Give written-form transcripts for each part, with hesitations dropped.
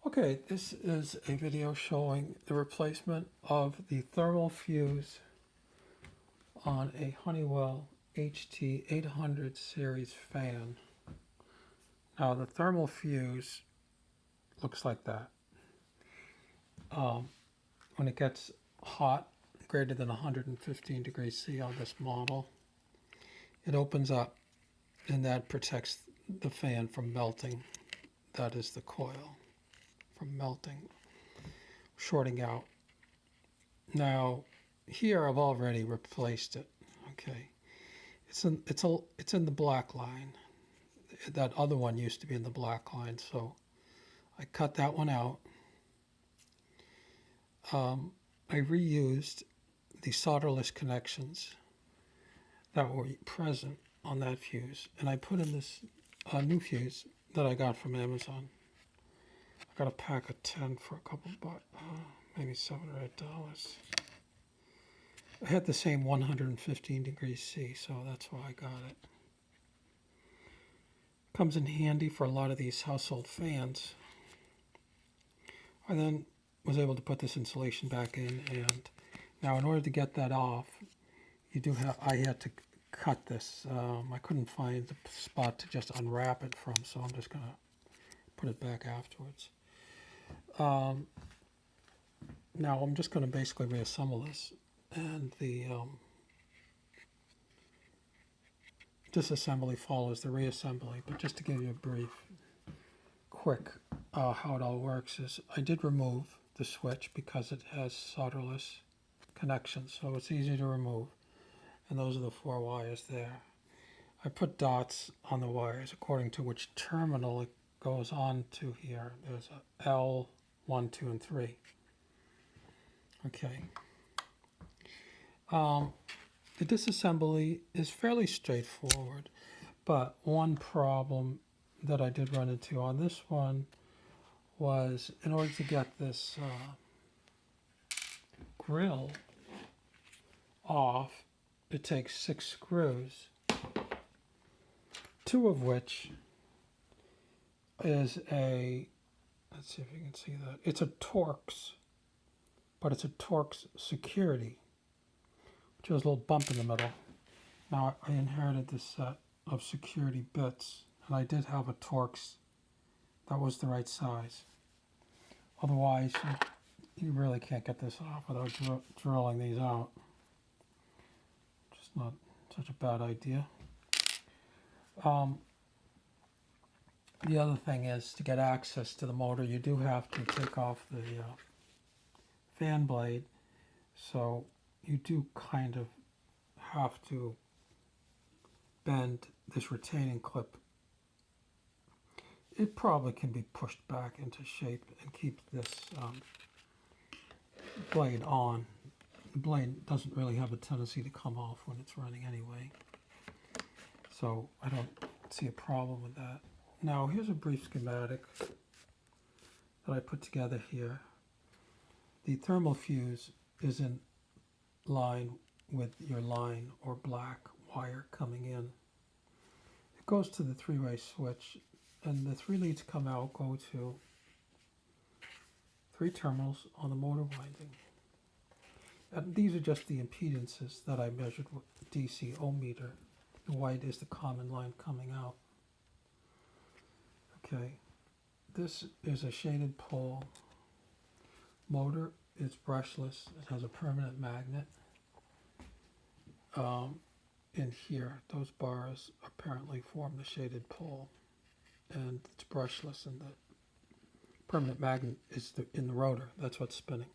Okay, this is a video showing the replacement of the thermal fuse on a Honeywell ht-800 series fan. Now the thermal fuse looks like that. When it gets hot, greater than 115 degrees C on this model, it opens up and that protects the fan from melting. That is the coil from melting, shorting out. Now, here I've already replaced it. Okay, it's in the black line. That other one used to be in the black line, so I cut that one out. I reused the solderless connections that were present on that fuse, and I put in this new fuse that I got from Amazon. I got a pack of 10 for a couple bucks, maybe $7 or $8. I had the same 115 degrees C, so that's why I got it. Comes in handy for a lot of these household fans. I then was able to put this insulation back in, and now in order to get that off, I had to cut this. I couldn't find the spot to just unwrap it from, so I'm just going to put it back afterwards. Now I'm just going to basically reassemble this, and the disassembly follows the reassembly. But just to give you a brief, quick how it all works is I did remove the switch because it has solderless connections, so it's easy to remove. And those are the 4 wires there. I put dots on the wires according to which terminal it goes on to here. There's a L, 1, 2, and 3. Okay. The disassembly is fairly straightforward, but one problem that I did run into on this one was in order to get this grill off, it takes 6 screws, 2 of which is let's see if you can see that. It's a Torx, but it's a Torx security, which has a little bump in the middle. Now, I inherited this set of security bits, and I did have a Torx that was the right size. Otherwise, you really can't get this off without drilling these out. Just not such a bad idea. The other thing is, to get access to the motor, you do have to take off the fan blade, so you do kind of have to bend this retaining clip. It probably can be pushed back into shape and keep this blade on. The blade doesn't really have a tendency to come off when it's running anyway, so I don't see a problem with that. Now here's a brief schematic that I put together here. The thermal fuse is in line with your line or black wire coming in. It goes to the 3-way switch, and the 3 leads come out, go to 3 terminals on the motor winding. And these are just the impedances that I measured with DC ohm meter. The white is the common line coming out. Okay, this is a shaded pole. Motor is brushless. It has a permanent magnet. In here, those bars apparently form the shaded pole, and it's brushless, and the permanent magnet is in the rotor. That's what's spinning.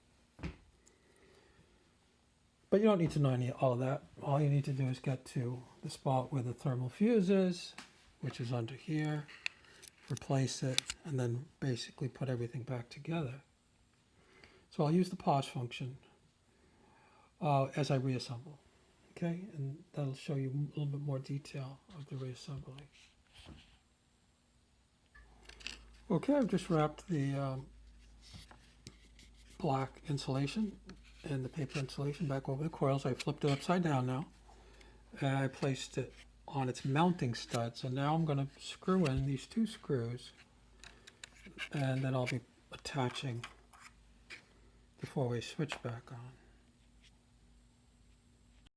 But you don't need to know all of that. All you need to do is get to the spot where the thermal fuse is, which is under here, replace it, and then basically put everything back together. So I'll use the pause function as I reassemble. Okay, and that'll show you a little bit more detail of the reassembly. Okay, I've just wrapped the black insulation and the paper insulation back over the coils. I flipped it upside down now, and I placed it on its mounting studs. And now I'm going to screw in these 2 screws, and then I'll be attaching before we switch back on.